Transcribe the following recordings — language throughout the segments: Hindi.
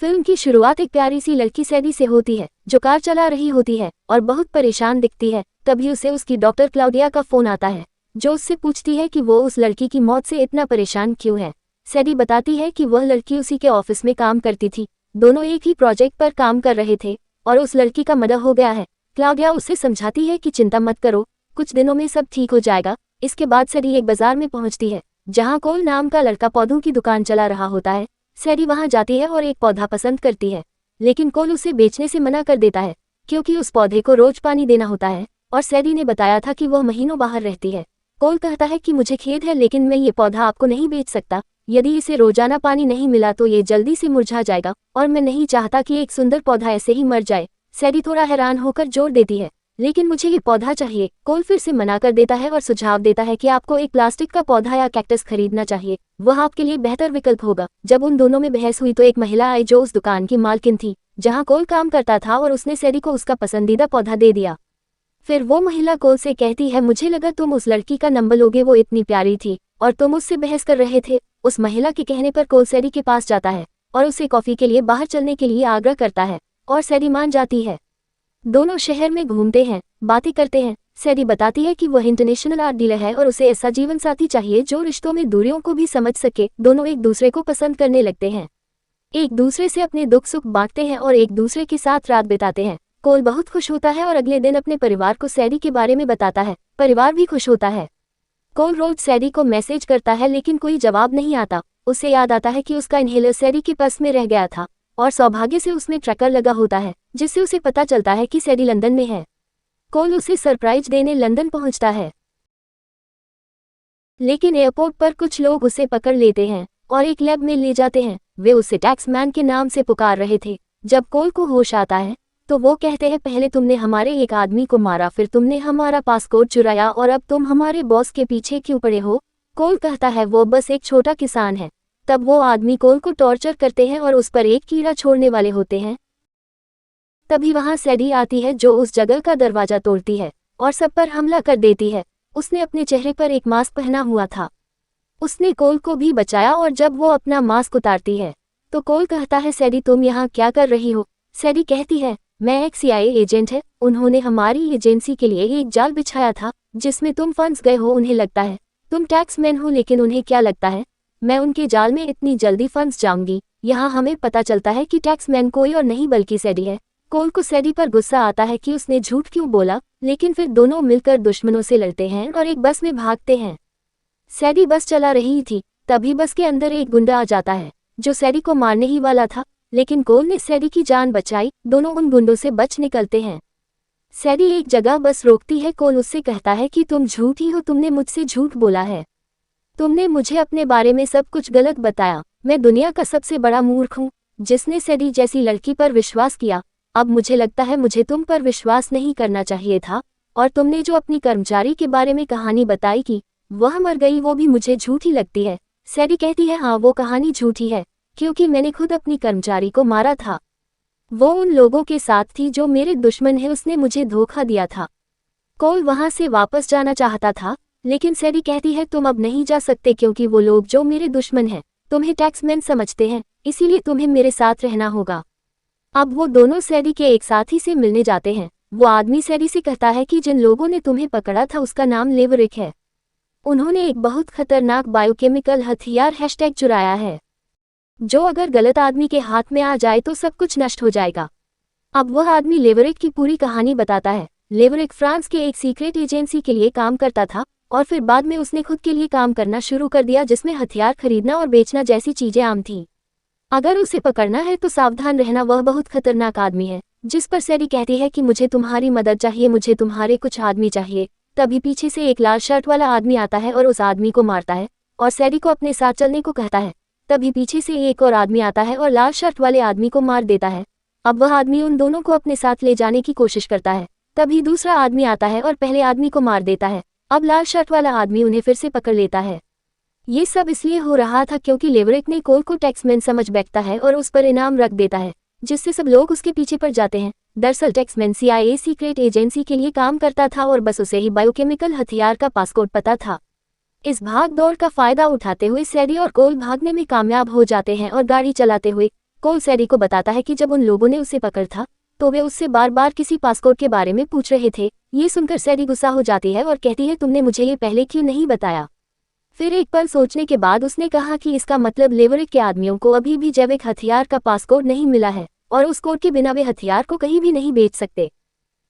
फिल्म की शुरुआत एक प्यारी सी लड़की सैडी से होती है जो कार चला रही होती है और बहुत परेशान दिखती है। तभी उसे उसकी डॉक्टर क्लाउडिया का फोन आता है जो उससे पूछती है कि वो उस लड़की की मौत से इतना परेशान क्यों है। सैडी बताती है कि वह लड़की उसी के ऑफिस में काम करती थी, दोनों एक ही प्रोजेक्ट पर काम कर रहे थे और उस लड़की का मर्डर हो गया है। क्लाउडिया उसे समझाती है कि चिंता मत करो, कुछ दिनों में सब ठीक हो जाएगा। इसके बाद सैडी एक बाजार में पहुंचती है जहां कोल नाम का लड़का पौधों की दुकान चला रहा होता है। सैडी वहां जाती है और एक पौधा पसंद करती है, लेकिन कोल उसे बेचने से मना कर देता है क्योंकि उस पौधे को रोज पानी देना होता है और सैडी ने बताया था कि वह महीनों बाहर रहती है। कोल कहता है कि मुझे खेद है लेकिन मैं ये पौधा आपको नहीं बेच सकता, यदि इसे रोजाना पानी नहीं मिला तो ये जल्दी से मुरझा जाएगा और मैं नहीं चाहता कि एक सुंदर पौधा ऐसे ही मर जाए। सैडी थोड़ा हैरान होकर जोर देती है, लेकिन मुझे ये पौधा चाहिए। कोल फिर से मना कर देता है और सुझाव देता है कि आपको एक प्लास्टिक का पौधा या कैक्टस खरीदना चाहिए, वह आपके लिए बेहतर विकल्प होगा। जब उन दोनों में बहस हुई तो एक महिला आई जो उस दुकान की मालकिन थी जहां कोल काम करता था और उसने सैडी को उसका पसंदीदा पौधा दे दिया। फिर वो महिला कोल से कहती है, मुझे लगा तुम उस लड़की का नंबर लोगे, वो इतनी प्यारी थी और तुम उससे बहस कर रहे थे। उस महिला के कहने पर कोल सैडी के पास जाता है और उसे कॉफी के लिए बाहर चलने के लिए आग्रह करता है और सैडी मान जाती है। दोनों शहर में घूमते हैं, बातें करते हैं। सैडी बताती है कि वह इंटरनेशनल आर्ट डीलर है और उसे ऐसा जीवन साथी चाहिए जो रिश्तों में दूरियों को भी समझ सके। दोनों एक दूसरे को पसंद करने लगते हैं, एक दूसरे से अपने दुख सुख बांटते हैं और एक दूसरे के साथ रात बिताते हैं। कोल बहुत खुश होता है और अगले दिन अपने परिवार को सैडी के बारे में बताता है, परिवार भी खुश होता है। कोल रोज सैडी को मैसेज करता है लेकिन कोई जवाब नहीं आता। उसे याद आता है कि उसका इनहेलर सैडी के पर्स में रह गया था और सौभाग्य से उसमें ट्रैकर लगा होता है जिससे उसे पता चलता है कि सैडी लंदन में है। कोल उसे सरप्राइज देने लंदन पहुंचता है, लेकिन एयरपोर्ट पर कुछ लोग उसे पकड़ लेते हैं और एक लैब में ले जाते हैं। वे उसे टैक्समैन के नाम से पुकार रहे थे। जब कोल को होश आता है तो वो कहते हैं, पहले तुमने हमारे एक आदमी को मारा, फिर तुमने हमारा पासपोर्ट चुराया और अब तुम हमारे बॉस के पीछे क्यों पड़े हो। कोल कहता है वो बस एक छोटा किसान है। तब वो आदमी कोल को टॉर्चर करते हैं और उस पर एक कीड़ा छोड़ने वाले होते हैं। तभी वहां सैडी आती है जो उस जगह का दरवाजा तोड़ती है और सब पर हमला कर देती है। उसने अपने चेहरे पर एक मास्क पहना हुआ था, उसने कोल को भी बचाया और जब वो अपना मास्क उतारती है तो कोल कहता है, सैडी तुम यहाँ क्या कर रही हो। सैडी कहती है, मैं एक CIA एजेंट है, उन्होंने हमारी एजेंसी के लिए एक जाल बिछाया था जिसमें तुम फंस गए हो। उन्हें लगता है तुम टैक्समैन हो, लेकिन उन्हें क्या लगता है मैं उनके जाल में इतनी जल्दी फंस जाऊंगी। यहाँ हमें पता चलता है कि टैक्समैन कोई और नहीं बल्कि सैडी है। कोल को सैडी पर गुस्सा आता है कि उसने झूठ क्यों बोला, लेकिन फिर दोनों मिलकर दुश्मनों से लड़ते हैं और एक बस में भागते हैं। सैडी बस चला रही थी, तभी बस के अंदर एक गुंडा आ जाता है जो सैडी को मारने ही वाला था, लेकिन कोल ने सैडी की जान बचाई। दोनों उन गुंडों से बच निकलते हैं। सैडी एक जगह बस रोकती है। कोल उससे कहता है कि तुम झूठी हो, तुमने मुझसे झूठ बोला है, तुमने मुझे अपने बारे में सब कुछ गलत बताया। मैं दुनिया का सबसे बड़ा मूर्ख हूँ जिसने सैडी जैसी लड़की पर विश्वास किया। अब मुझे लगता है मुझे तुम पर विश्वास नहीं करना चाहिए था और तुमने जो अपनी कर्मचारी के बारे में कहानी बताई कि वह मर गई, वो भी मुझे झूठी लगती है। सैडी कहती है, हाँ वो कहानी झूठी है क्योंकि मैंने खुद अपनी कर्मचारी को मारा था। वो उन लोगों के साथ थी जो मेरे दुश्मन है, उसने मुझे धोखा दिया था। कोल वहां से वापस जाना चाहता था, लेकिन सैडी कहती है, तुम अब नहीं जा सकते क्योंकि वो लोग जो मेरे दुश्मन हैं तुम्हें टैक्समैन समझते हैं, इसीलिए तुम्हें मेरे साथ रहना होगा। अब वो दोनों सैडी के एक साथी से मिलने जाते हैं। वो आदमी सैडी से कहता है कि जिन लोगों ने तुम्हें पकड़ा था उसका नाम लेवरिक है, उन्होंने एक बहुत खतरनाक बायोकेमिकल हथियार हैशटैग चुराया है जो अगर गलत आदमी के हाथ में आ जाए तो सब कुछ नष्ट हो जाएगा। अब वह आदमी लेवरिक की पूरी कहानी बताता है। लेवरिक फ्रांस के एक सीक्रेट एजेंसी के लिए काम करता था और फिर बाद में उसने खुद के लिए काम करना शुरू कर दिया जिसमें हथियार खरीदना और बेचना जैसी चीजें आम थीं। अगर उसे पकड़ना है तो सावधान रहना, वह बहुत खतरनाक आदमी है। जिस पर सैडी कहती है कि मुझे तुम्हारी मदद चाहिए, मुझे तुम्हारे कुछ आदमी चाहिए। तभी पीछे से एक लाल शर्ट वाला आदमी आता है और उस आदमी को मारता है और सैडी को अपने साथ चलने को कहता है। तभी पीछे से एक और आदमी आता है और लाल शर्ट वाले आदमी को मार देता है। अब वह आदमी उन दोनों को अपने साथ ले जाने की कोशिश करता है। तभी दूसरा आदमी आता है और पहले आदमी को मार देता है। अब लाल शर्ट वाला आदमी उन्हें फिर से पकड़ लेता है। ये सब इसलिए हो रहा था क्योंकि लेवरिक ने कोल को टैक्समैन समझ बैठता है और उस पर इनाम रख देता है, जिससे सब लोग उसके पीछे पड़ जाते हैं। दरअसल टैक्समैन CIA सीक्रेट एजेंसी के लिए काम करता था और बस उसे ही बायोकेमिकल हथियार का पासकोड पता था। इस भाग दौड़ का फायदा उठाते हुए सैडी और कोल भागने में कामयाब हो जाते हैं और गाड़ी चलाते हुए कोल सैडी को बताता है कि जब उन लोगों ने उसे पकड़ था तो वे उससे बार बार किसी पासपोर्ट के बारे में पूछ रहे थे। ये सुनकर सैडी गुस्सा हो जाती है और कहती है, तुमने मुझे ये पहले क्यों नहीं बताया। फिर एक पल सोचने के बाद उसने कहा कि इसका मतलब लेवरिक के आदमियों को अभी भी जैविक हथियार का पासपोर्ट नहीं मिला है और उस कोड के बिना वे हथियार को कहीं भी नहीं बेच सकते।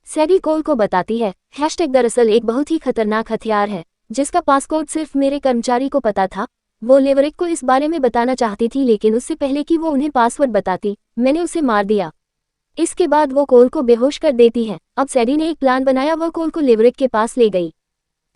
सैडी कोल को बताती है, दरअसल एक बहुत ही खतरनाक हथियार है जिसका पासकोड सिर्फ मेरे कर्मचारी को पता था। वो लेवरिक को इस बारे में बताना चाहती थी, लेकिन उससे पहले कि वो उन्हें पासवर्ड बताती मैंने उसे मार दिया। इसके बाद वो कोल को बेहोश कर देती है। अब सैडी ने एक प्लान बनाया, वह कोल को लेवरिक के पास ले गई,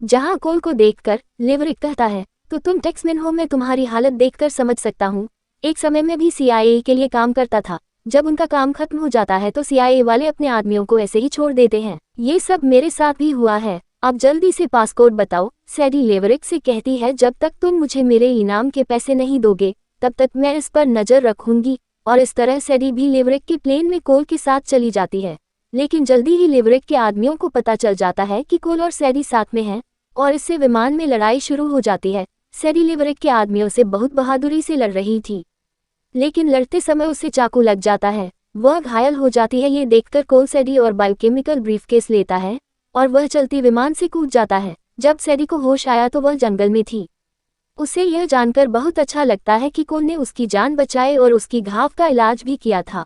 जहां कोल को देखकर लेवरिक कहता है, तो तुम टैक्समैन हो, मैं तुम्हारी हालत देखकर समझ सकता हूँ। एक समय में भी CIA के लिए काम करता था। जब उनका काम खत्म हो जाता है तो CIA वाले अपने आदमियों को ऐसे ही छोड़ देते हैं। ये सब मेरे साथ भी हुआ है। अब जल्दी से पासकोड बताओ, सैडी लेवरिक से कहती है। जब तक तुम मुझे मेरे इनाम के पैसे नहीं दोगे तब तक मैं इस पर नजर रखूंगी। और इस तरह सैडी भी लेवरिक के प्लेन में कोल के साथ चली जाती है। लेकिन जल्दी ही लेवरिक के आदमियों को पता चल जाता है कि कोल और सैडी साथ में हैं और इससे विमान में लड़ाई शुरू हो जाती है। सैडी लेवरिक के आदमियों से बहुत बहादुरी से लड़ रही थी, लेकिन लड़ते समय उसे चाकू लग जाता है, वह घायल हो जाती है। ये देखकर कोल सैडी और बायोकेमिकल ब्रीफकेस लेता है और वह चलती विमान से कूद जाता है। जब सैडी को होश आया तो वह जंगल में थी। उसे यह जानकर बहुत अच्छा लगता है कि कोल ने उसकी जान बचाई और उसकी घाव का इलाज भी किया था।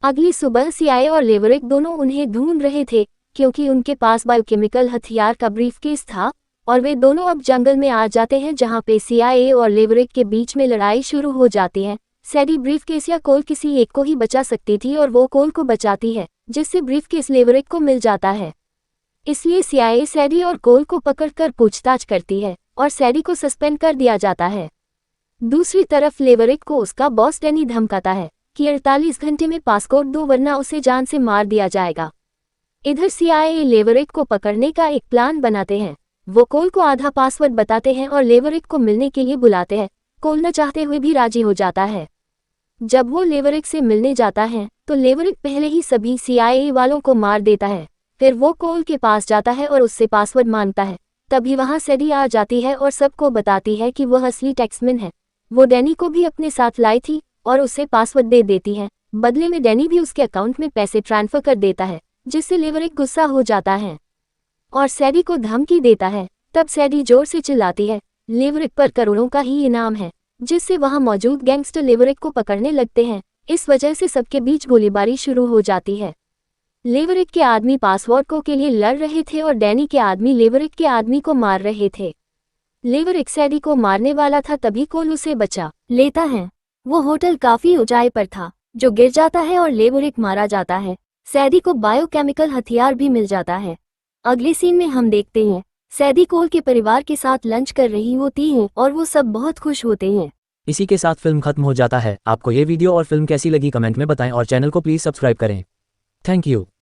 अगली सुबह CIA और लेवरिक दोनों उन्हें ढूंढ रहे थे क्योंकि उनके पास बायोकेमिकल हथियार का ब्रीफकेस था और वे दोनों अब जंगल में आ जाते हैं जहां पे CIA और लेवरिक के बीच में लड़ाई शुरू हो जाती है। सैडी ब्रीफकेस या कोल किसी एक को ही बचा सकती थी और वो कोल को बचाती है, जिससे ब्रीफकेस लेवरिक को मिल जाता है। इसलिए CIA सैडी और कोल को पकड़कर पूछताछ करती है और सैडी को सस्पेंड कर दिया जाता है। दूसरी तरफ लेवरिक को उसका बॉस डैनी धमकाता है कि 48 घंटे में पासपोर्ट दो वरना उसे जान से मार दिया जाएगा। इधर CIA लेवरिक को पकड़ने का एक प्लान बनाते हैं। वो कोल को आधा पासवर्ड बताते हैं और लेवरिक को मिलने के लिए बुलाते हैं। कोल न चाहते हुए भी राजी हो जाता है। जब वो लेवरिक से मिलने जाता है तो लेवरिक पहले ही सभी CIA वालों को मार देता है। फिर वो कोल के पास जाता है और उससे पासवर्ड मांगता है। तभी वहां सैडी आ जाती है और सबको बताती है कि वह असली टैक्समैन है। वो डैनी को भी अपने साथ लाई थी और उससे पासवर्ड दे देती है। बदले में डैनी भी उसके अकाउंट में पैसे ट्रांसफर कर देता है, जिससे लेवरिक गुस्सा हो जाता है और सैडी को धमकी देता है। तब सैडी जोर से चिल्लाती है, लेवरिक पर करोड़ों का ही इनाम है, जिससे वहां मौजूद गैंगस्टर लेवरिक को पकड़ने लगते हैं। इस वजह से सबके बीच गोलीबारी शुरू हो जाती है। लेवरिक के आदमी पासवर्ड को के लिए लड़ रहे थे और डैनी के आदमी लेवरिक के आदमी को मार रहे थे। लेवरिक सैडी को मारने वाला था, तभी कोल उसे बचा लेता है। वो होटल काफी ऊंचाई पर था जो गिर जाता है और लेवरिक मारा जाता है। सैडी को बायोकेमिकल हथियार भी मिल जाता है। अगले सीन में हम देखते हैं सैडी कोल के परिवार के साथ लंच कर रही होती हैं और वो सब बहुत खुश होते हैं। इसी के साथ फिल्म खत्म हो जाता है। आपको ये वीडियो और फिल्म कैसी लगी कमेंट में बताएं और चैनल को प्लीज सब्सक्राइब करें। Thank you.